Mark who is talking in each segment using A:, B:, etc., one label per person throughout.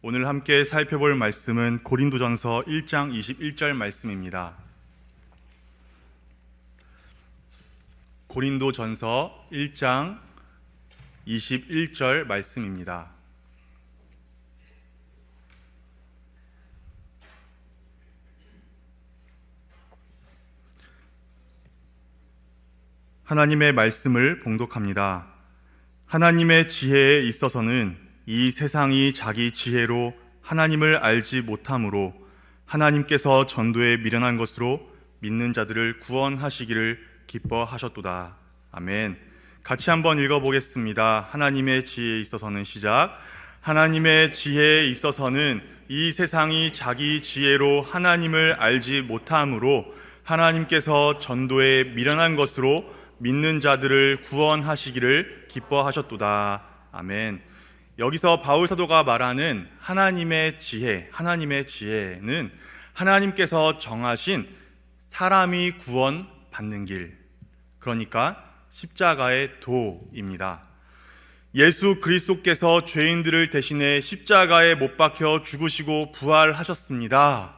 A: 오늘 함께 살펴볼 말씀은 고린도전서 1장 21절 말씀입니다. 고린도전서 1장 21절 말씀입니다. 하나님의 말씀을 봉독합니다. 하나님의 지혜에 있어서는 이 세상이 자기 지혜로 하나님을 알지 못하므로 하나님께서 전도에 미련한 것으로 믿는 자들을 구원하시기를 기뻐하셨도다. 아멘. 같이 한번 읽어보겠습니다. 하나님의 지혜에 있어서는 시작. 하나님의 지혜에 있어서는 이 세상이 자기 지혜로 하나님을 알지 못하므로 하나님께서 전도에 미련한 것으로 믿는 자들을 구원하시기를 기뻐하셨도다. 아멘. 여기서 바울 사도가 말하는 하나님의 지혜, 하나님의 지혜는 하나님께서 정하신 사람이 구원받는 길, 그러니까 십자가의 도입니다. 예수 그리스도께서 죄인들을 대신해 십자가에 못 박혀 죽으시고 부활하셨습니다.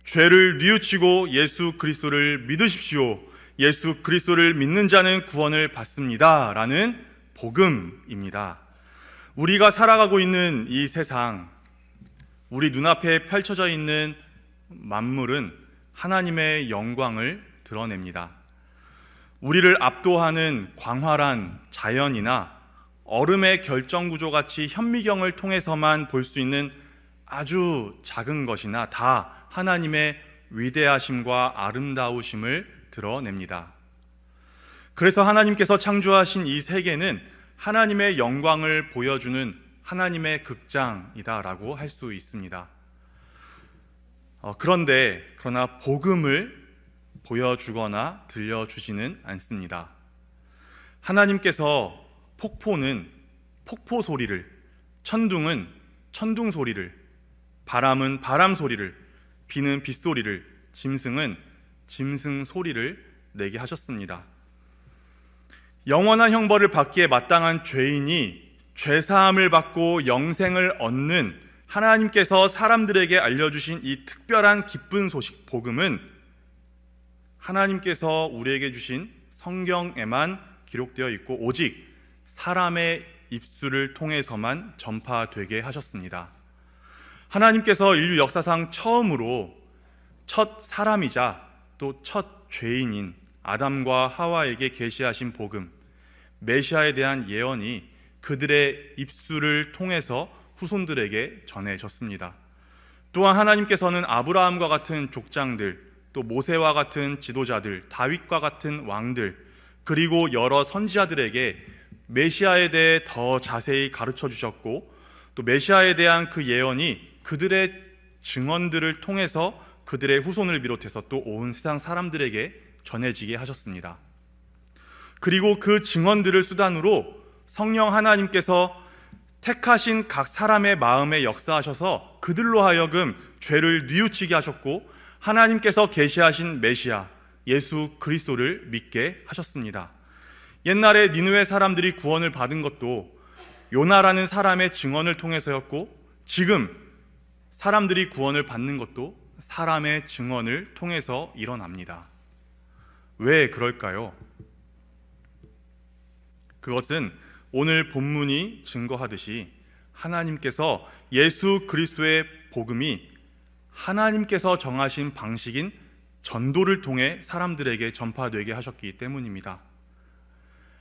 A: 죄를 뉘우치고 예수 그리스도를 믿으십시오. 예수 그리스도를 믿는 자는 구원을 받습니다. 라는 복음입니다. 우리가 살아가고 있는 이 세상, 우리 눈앞에 펼쳐져 있는 만물은 하나님의 영광을 드러냅니다. 우리를 압도하는 광활한 자연이나 얼음의 결정구조같이 현미경을 통해서만 볼 수 있는 아주 작은 것이나 다 하나님의 위대하심과 아름다우심을 드러냅니다. 그래서 하나님께서 창조하신 이 세계는 하나님의 영광을 보여주는 하나님의 극장이다라고 할 수 있습니다. 그러나 복음을 보여주거나 들려주지는 않습니다. 하나님께서 폭포는 폭포 소리를, 천둥은 천둥 소리를, 바람은 바람 소리를, 비는 빗 소리를, 짐승은 짐승 소리를 내게 하셨습니다. 영원한 형벌을 받기에 마땅한 죄인이 죄사함을 받고 영생을 얻는 하나님께서 사람들에게 알려주신 이 특별한 기쁜 소식, 복음은 하나님께서 우리에게 주신 성경에만 기록되어 있고 오직 사람의 입술을 통해서만 전파되게 하셨습니다. 하나님께서 인류 역사상 처음으로 첫 사람이자 또 첫 죄인인 아담과 하와에게 계시하신 복음, 메시아에 대한 예언이 그들의 입술을 통해서 후손들에게 전해졌습니다. 또한 하나님께서는 아브라함과 같은 족장들, 또 모세와 같은 지도자들, 다윗과 같은 왕들, 그리고 여러 선지자들에게 메시아에 대해 더 자세히 가르쳐 주셨고, 또 메시아에 대한 그 예언이 그들의 증언들을 통해서 그들의 후손을 비롯해서 또 온 세상 사람들에게 전해지게 하셨습니다. 그리고 그 증언들을 수단으로 성령 하나님께서 택하신 각 사람의 마음에 역사하셔서 그들로 하여금 죄를 뉘우치게 하셨고, 하나님께서 계시하신 메시아 예수 그리스도를 믿게 하셨습니다. 옛날에 니느웨 사람들이 구원을 받은 것도 요나라는 사람의 증언을 통해서였고, 지금 사람들이 구원을 받는 것도 사람의 증언을 통해서 일어납니다. 왜 그럴까요? 그것은 오늘 본문이 증거하듯이 하나님께서 예수 그리스도의 복음이 하나님께서 정하신 방식인 전도를 통해 사람들에게 전파되게 하셨기 때문입니다.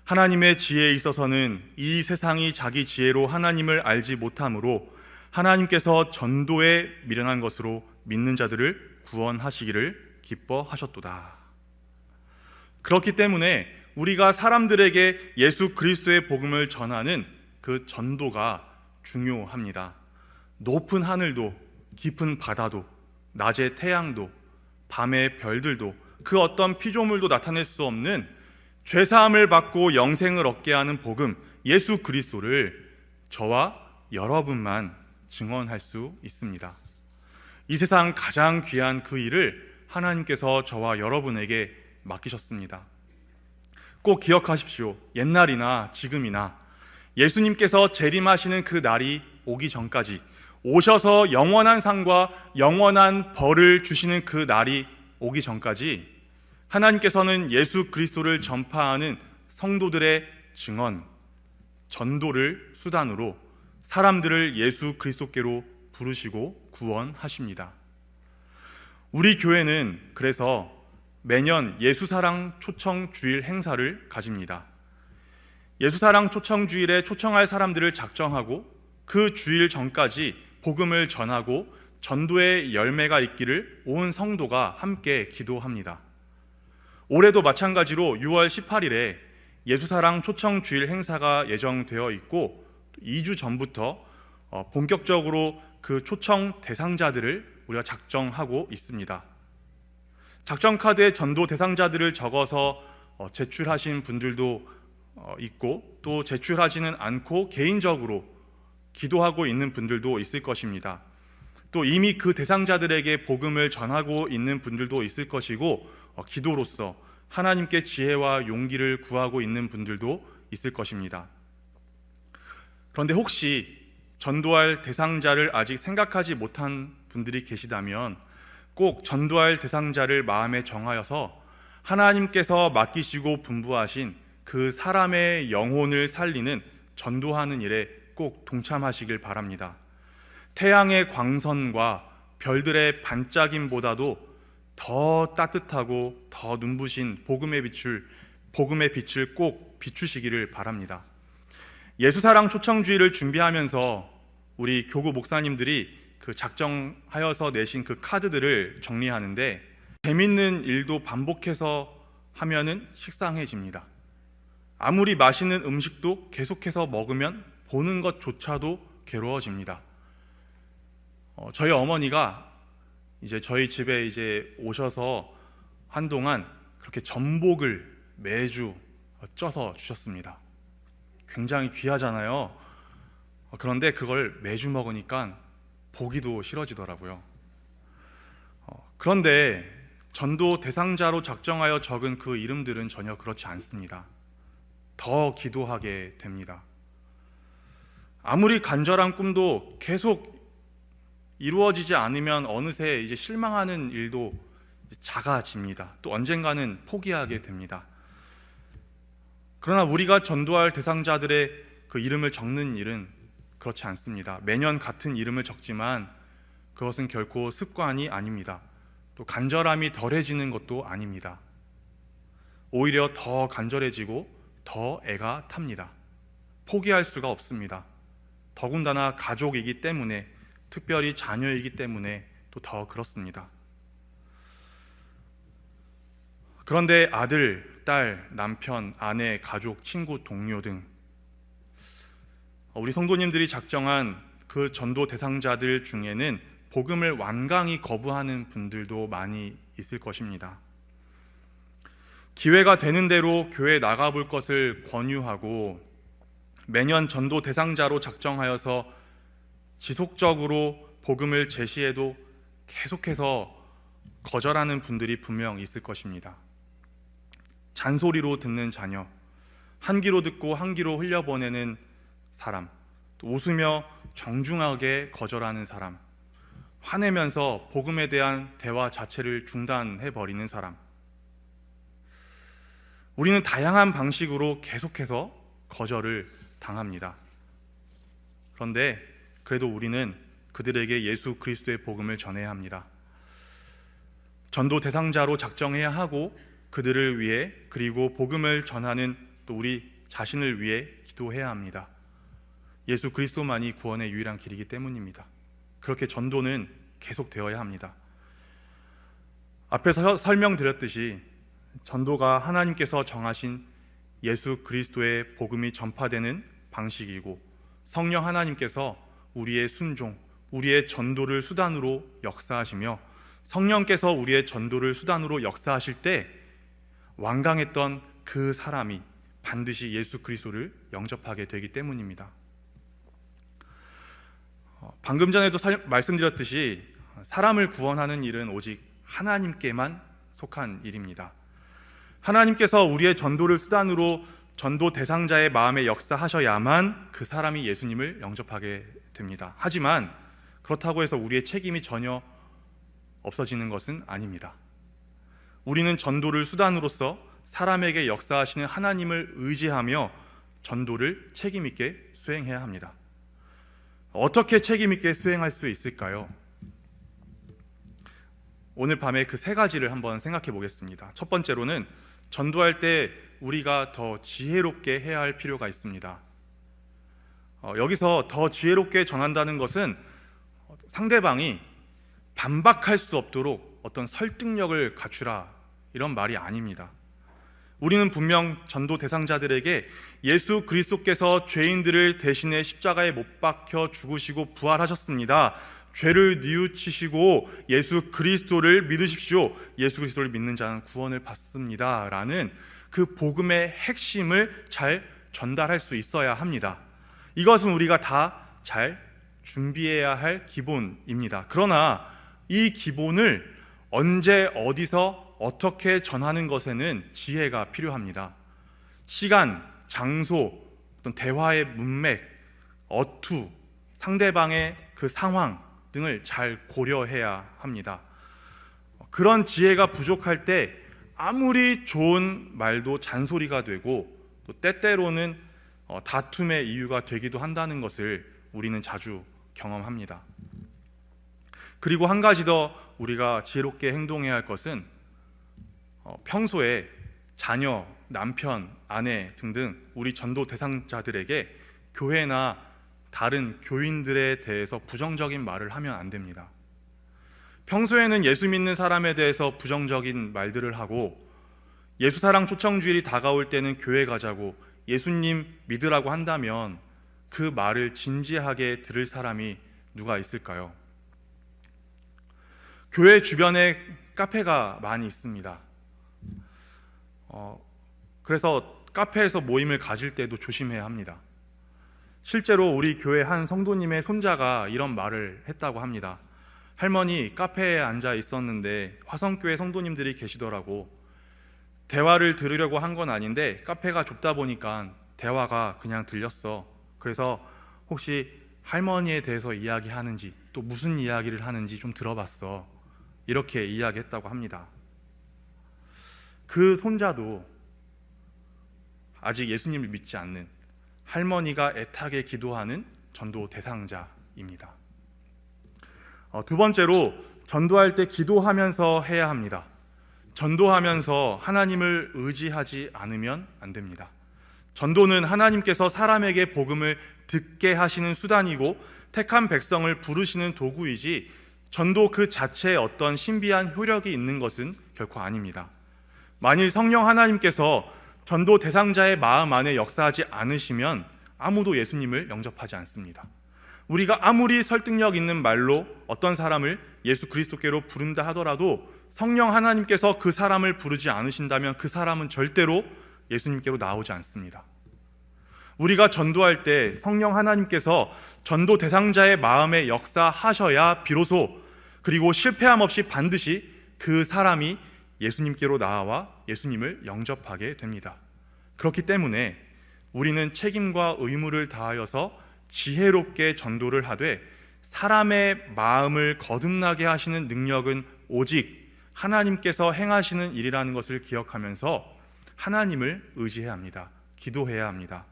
A: 하나님의 지혜에 있어서는 이 세상이 자기 지혜로 하나님을 알지 못하므로 하나님께서 전도에 미련한 것으로 믿는 자들을 구원하시기를 기뻐하셨도다. 그렇기 때문에 우리가 사람들에게 예수 그리스도의 복음을 전하는 그 전도가 중요합니다. 높은 하늘도, 깊은 바다도, 낮의 태양도, 밤의 별들도, 그 어떤 피조물도 나타낼 수 없는 죄사함을 받고 영생을 얻게 하는 복음, 예수 그리스도를 저와 여러분만 증언할 수 있습니다. 이 세상 가장 귀한 그 일을 하나님께서 저와 여러분에게 맡기셨습니다. 꼭 기억하십시오. 옛날이나 지금이나 예수님께서 재림하시는 그 날이 오기 전까지 오셔서 영원한 상과 영원한 벌을 주시는 그 날이 오기 전까지 하나님께서는 예수 그리스도를 전파하는 성도들의 증언, 전도를 수단으로 사람들을 예수 그리스도께로 부르시고 구원하십니다. 우리 교회는 그래서 매년 예수사랑 초청 주일 행사를 가집니다. 예수사랑 초청 주일에 초청할 사람들을 작정하고 그 주일 전까지 복음을 전하고 전도의 열매가 있기를 온 성도가 함께 기도합니다. 올해도 마찬가지로 6월 18일에 예수사랑 초청 주일 행사가 예정되어 있고 2주 전부터 본격적으로 그 초청 대상자들을 우리가 작정하고 있습니다. 작정 카드에 전도 대상자들을 적어서 제출하신 분들도 있고 또 제출하지는 않고 개인적으로 기도하고 있는 분들도 있을 것입니다. 또 이미 그 대상자들에게 복음을 전하고 있는 분들도 있을 것이고 기도로서 하나님께 지혜와 용기를 구하고 있는 분들도 있을 것입니다. 그런데 혹시 전도할 대상자를 아직 생각하지 못한 분들이 계시다면 꼭 전도할 대상자를 마음에 정하여서 하나님께서 맡기시고 분부하신 그 사람의 영혼을 살리는 전도하는 일에 꼭 동참하시길 바랍니다. 태양의 광선과 별들의 반짝임보다도 더 따뜻하고 더 눈부신 복음의 빛을 꼭 비추시기를 바랍니다. 예수사랑 초청주의를 준비하면서 우리 교구 목사님들이 그 작정하여서 내신 그 카드들을 정리하는데 재밌는 일도 반복해서 하면은 식상해집니다. 아무리 맛있는 음식도 계속해서 먹으면 보는 것조차도 괴로워집니다. 저희 어머니가 이제 저희 집에 이제 오셔서 한동안 그렇게 전복을 매주 쪄서 주셨습니다. 굉장히 귀하잖아요. 그런데 그걸 매주 먹으니까 보기도 싫어지더라고요. 그런데 전도 대상자로 작정하여 적은 그 이름들은 전혀 그렇지 않습니다. 더 기도하게 됩니다. 아무리 간절한 꿈도 계속 이루어지지 않으면 어느새 이제 실망하는 일도 작아집니다. 또 언젠가는 포기하게 됩니다. 그러나 우리가 전도할 대상자들의 그 이름을 적는 일은 그렇지 않습니다. 매년 같은 이름을 적지만 그것은 결코 습관이 아닙니다. 또 간절함이 덜해지는 것도 아닙니다. 오히려 더 간절해지고 더 애가 탑니다. 포기할 수가 없습니다. 더군다나 가족이기 때문에, 특별히 자녀이기 때문에 또 더 그렇습니다. 그런데 아들, 딸, 남편, 아내, 가족, 친구, 동료 등 우리 성도님들이 작정한 그 전도 대상자들 중에는 복음을 완강히 거부하는 분들도 많이 있을 것입니다. 기회가 되는 대로 교회에 나가볼 것을 권유하고 매년 전도 대상자로 작정하여서 지속적으로 복음을 제시해도 계속해서 거절하는 분들이 분명 있을 것입니다. 잔소리로 듣는 자녀, 한 귀로 듣고 한 귀로 흘려보내는 사람, 또 웃으며 정중하게 거절하는 사람, 화내면서 복음에 대한 대화 자체를 중단해버리는 사람. 우리는 다양한 방식으로 계속해서 거절을 당합니다. 그런데 그래도 우리는 그들에게 예수 그리스도의 복음을 전해야 합니다. 전도 대상자로 작정해야 하고 그들을 위해, 그리고 복음을 전하는 또 우리 자신을 위해 기도해야 합니다. 예수 그리스도만이 구원의 유일한 길이기 때문입니다. 그렇게 전도는 계속되어야 합니다. 앞에서 설명드렸듯이 전도가 하나님께서 정하신 예수 그리스도의 복음이 전파되는 방식이고, 성령 하나님께서 우리의 순종, 우리의 전도를 수단으로 역사하시며, 성령께서 우리의 전도를 수단으로 역사하실 때 완강했던 그 사람이 반드시 예수 그리스도를 영접하게 되기 때문입니다. 방금 전에도 말씀드렸듯이 사람을 구원하는 일은 오직 하나님께만 속한 일입니다. 하나님께서 우리의 전도를 수단으로 전도 대상자의 마음에 역사하셔야만 그 사람이 예수님을 영접하게 됩니다. 하지만 그렇다고 해서 우리의 책임이 전혀 없어지는 것은 아닙니다. 우리는 전도를 수단으로서 사람에게 역사하시는 하나님을 의지하며 전도를 책임 있게 수행해야 합니다. 어떻게 책임 있게 수행할 수 있을까요? 오늘 밤에 그 세 가지를 한번 생각해 보겠습니다. 첫 번째로는 전도할 때 우리가 더 지혜롭게 해야 할 필요가 있습니다. 여기서 더 지혜롭게 전한다는 것은 상대방이 반박할 수 없도록 어떤 설득력을 갖추라, 이런 말이 아닙니다. 우리는 분명 전도 대상자들에게 예수 그리스도께서 죄인들을 대신해 십자가에 못 박혀 죽으시고 부활하셨습니다. 죄를 뉘우치시고 예수 그리스도를 믿으십시오. 예수 그리스도를 믿는 자는 구원을 받습니다. 라는 그 복음의 핵심을 잘 전달할 수 있어야 합니다. 이것은 우리가 다 잘 준비해야 할 기본입니다. 그러나 이 기본을 언제 어디서 어떻게 전하는 것에는 지혜가 필요합니다. 시간, 장소, 어떤 대화의 문맥, 어투, 상대방의 그 상황 등을 잘 고려해야 합니다. 그런 지혜가 부족할 때 아무리 좋은 말도 잔소리가 되고 또 때때로는 다툼의 이유가 되기도 한다는 것을 우리는 자주 경험합니다. 그리고 한 가지 더 우리가 지혜롭게 행동해야 할 것은 평소에 자녀, 남편, 아내 등등 우리 전도 대상자들에게 교회나 다른 교인들에 대해서 부정적인 말을 하면 안 됩니다. 평소에는 예수 믿는 사람에 대해서 부정적인 말들을 하고 예수사랑 초청주일이 다가올 때는 교회 가자고 예수님 믿으라고 한다면 그 말을 진지하게 들을 사람이 누가 있을까요? 교회 주변에 카페가 많이 있습니다. 그래서 카페에서 모임을 가질 때도 조심해야 합니다. 실제로 우리 교회 한 성도님의 손자가 이런 말을 했다고 합니다. 할머니, 카페에 앉아 있었는데 화성교회 성도님들이 계시더라고. 대화를 들으려고 한 건 아닌데 카페가 좁다 보니까 대화가 그냥 들렸어. 그래서 혹시 할머니에 대해서 이야기하는지 또 무슨 이야기를 하는지 좀 들어봤어. 이렇게 이야기했다고 합니다. 그 손자도 아직 예수님을 믿지 않는 할머니가 애타게 기도하는 전도 대상자입니다. 두 번째로 전도할 때 기도하면서 해야 합니다. 전도하면서 하나님을 의지하지 않으면 안 됩니다. 전도는 하나님께서 사람에게 복음을 듣게 하시는 수단이고 택한 백성을 부르시는 도구이지 전도 그 자체에 어떤 신비한 효력이 있는 것은 결코 아닙니다. 만일 성령 하나님께서 전도 대상자의 마음 안에 역사하지 않으시면 아무도 예수님을 영접하지 않습니다. 우리가 아무리 설득력 있는 말로 어떤 사람을 예수 그리스도께로 부른다 하더라도 성령 하나님께서 그 사람을 부르지 않으신다면 그 사람은 절대로 예수님께로 나오지 않습니다. 우리가 전도할 때 성령 하나님께서 전도 대상자의 마음에 역사하셔야 비로소, 그리고 실패함 없이 반드시 그 사람이 예수님께로 나와 예수님을 영접하게 됩니다. 그렇기 때문에 우리는 책임과 의무를 다하여서 지혜롭게 전도를 하되 사람의 마음을 거듭나게 하시는 능력은 오직 하나님께서 행하시는 일이라는 것을 기억하면서 하나님을 의지해야 합니다. 기도해야 합니다.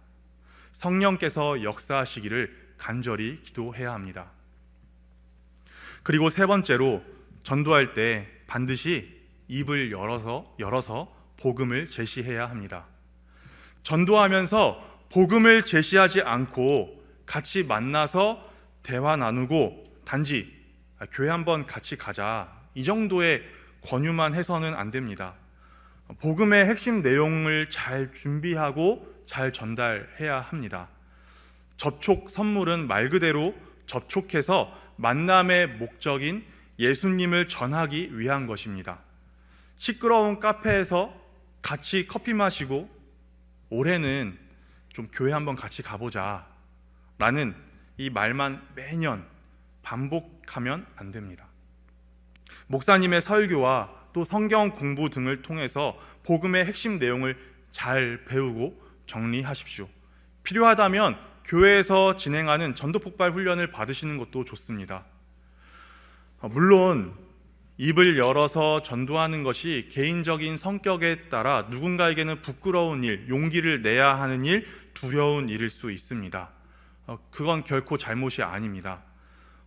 A: 성령께서 역사하시기를 간절히 기도해야 합니다. 그리고 세 번째로 전도할 때 반드시 입을 열어서 복음을 제시해야 합니다. 전도하면서 복음을 제시하지 않고 같이 만나서 대화 나누고 단지 교회 한번 같이 가자, 이 정도의 권유만 해서는 안 됩니다. 복음의 핵심 내용을 잘 준비하고 잘 전달해야 합니다. 접촉 선물은 말 그대로 접촉해서 만남의 목적인 예수님을 전하기 위한 것입니다. 시끄러운 카페에서 같이 커피 마시고 올해는 좀 교회 한번 같이 가보자 라는 이 말만 매년 반복하면 안 됩니다. 목사님의 설교와 또 성경 공부 등을 통해서 복음의 핵심 내용을 잘 배우고 정리하십시오. 필요하다면 교회에서 진행하는 전도 폭발 훈련을 받으시는 것도 좋습니다. 물론 입을 열어서 전도하는 것이 개인적인 성격에 따라 누군가에게는 부끄러운 일, 용기를 내야 하는 일, 두려운 일일 수 있습니다. 그건 결코 잘못이 아닙니다.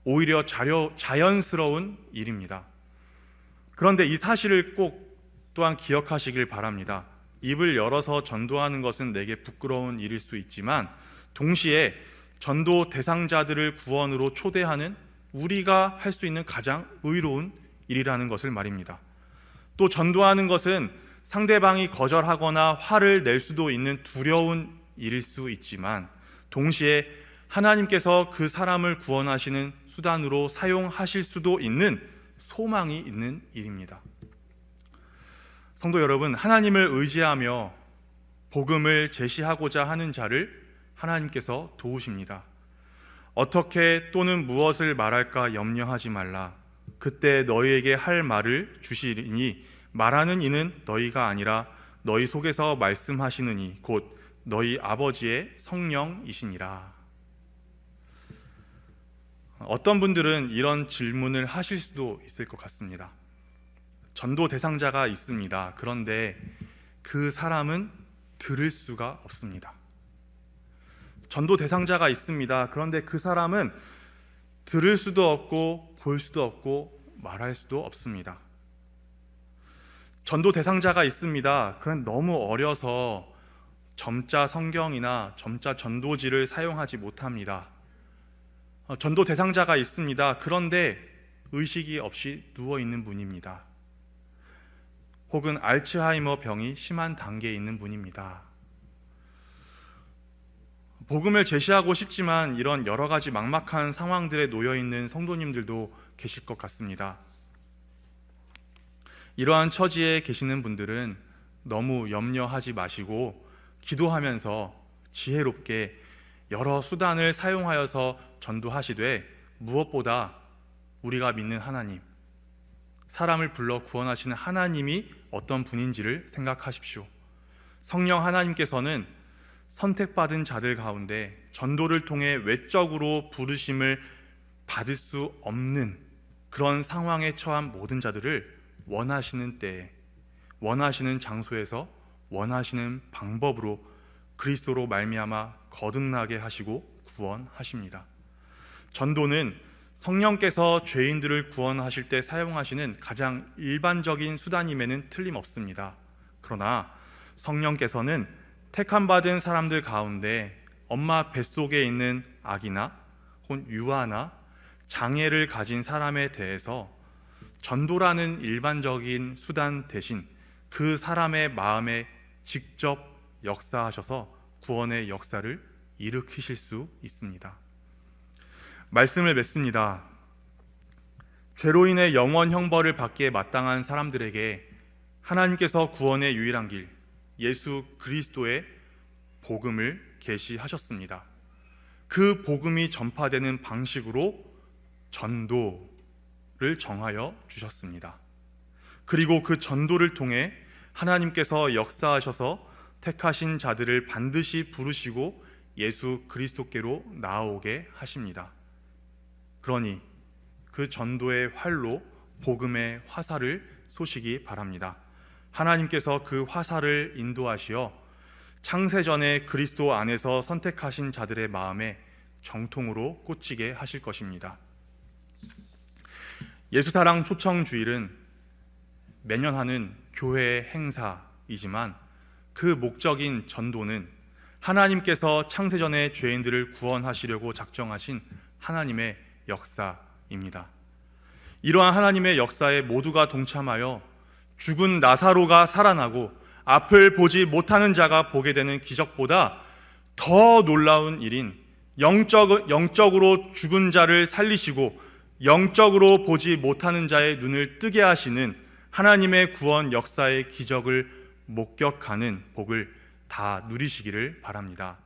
A: 오히려 자연스러운 일입니다. 그런데 이 사실을 꼭 또한 기억하시길 바랍니다. 입을 열어서 전도하는 것은 내게 부끄러운 일일 수 있지만 동시에 전도 대상자들을 구원으로 초대하는 우리가 할 수 있는 가장 의로운 일이라는 것을 말입니다. 또 전도하는 것은 상대방이 거절하거나 화를 낼 수도 있는 두려운 일일 수 있지만 동시에 하나님께서 그 사람을 구원하시는 수단으로 사용하실 수도 있는 소망이 있는 일입니다. 성도 여러분, 하나님을 의지하며 복음을 제시하고자 하는 자를 하나님께서 도우십니다. 어떻게 또는 무엇을 말할까 염려하지 말라. 그때 너희에게 할 말을 주시리니 말하는 이는 너희가 아니라 너희 속에서 말씀하시느니 곧 너희 아버지의 성령이시니라. 어떤 분들은 이런 질문을 하실 수도 있을 것 같습니다. 전도 대상자가 있습니다. 그런데 그 사람은 들을 수가 없습니다. 전도 대상자가 있습니다. 그런데 그 사람은 들을 수도 없고 볼 수도 없고 말할 수도 없습니다. 전도 대상자가 있습니다. 그런데 너무 어려서 점자 성경이나 점자 전도지를 사용하지 못합니다. 전도 대상자가 있습니다. 그런데 의식이 없이 누워있는 분입니다. 혹은 알츠하이머 병이 심한 단계에 있는 분입니다. 복음을 제시하고 싶지만 이런 여러 가지 막막한 상황들에 놓여 있는 성도님들도 계실 것 같습니다. 이러한 처지에 계시는 분들은 너무 염려하지 마시고 기도하면서 지혜롭게 여러 수단을 사용하여서 전도하시되 무엇보다 우리가 믿는 하나님, 사람을 불러 구원하시는 하나님이 어떤 분인지를 생각하십시오. 성령 하나님께서는 선택받은 자들 가운데 전도를 통해 외적으로 부르심을 받을 수 없는 그런 상황에 처한 모든 자들을 원하시는 때에, 원하시는 장소에서, 원하시는 방법으로 그리스도로 말미암아 거듭나게 하시고 구원하십니다. 전도는 성령께서 죄인들을 구원하실 때 사용하시는 가장 일반적인 수단임에는 틀림없습니다. 그러나 성령께서는 택함받은 사람들 가운데 엄마 뱃속에 있는 아기나 혹은 유아나 장애를 가진 사람에 대해서 전도라는 일반적인 수단 대신 그 사람의 마음에 직접 역사하셔서 구원의 역사를 일으키실 수 있습니다. 말씀을 맺습니다. 죄로 인해 영원 형벌을 받기에 마땅한 사람들에게 하나님께서 구원의 유일한 길, 예수 그리스도의 복음을 계시하셨습니다. 그 복음이 전파되는 방식으로 전도를 정하여 주셨습니다. 그리고 그 전도를 통해 하나님께서 역사하셔서 택하신 자들을 반드시 부르시고 예수 그리스도께로 나아오게 하십니다. 그러니 그 전도의 활로 복음의 화살을 쏘시기 바랍니다. 하나님께서 그 화살을 인도하시어 창세전에 그리스도 안에서 선택하신 자들의 마음에 정통으로 꽂히게 하실 것입니다. 예수사랑 초청주일은 매년 하는 교회의 행사이지만 그 목적인 전도는 하나님께서 창세전에 죄인들을 구원하시려고 작정하신 하나님의 역사입니다. 이러한 하나님의 역사에 모두가 동참하여 죽은 나사로가 살아나고 앞을 보지 못하는 자가 보게 되는 기적보다 더 놀라운 일인 영적으로 죽은 자를 살리시고 영적으로 보지 못하는 자의 눈을 뜨게 하시는 하나님의 구원 역사의 기적을 목격하는 복을 다 누리시기를 바랍니다.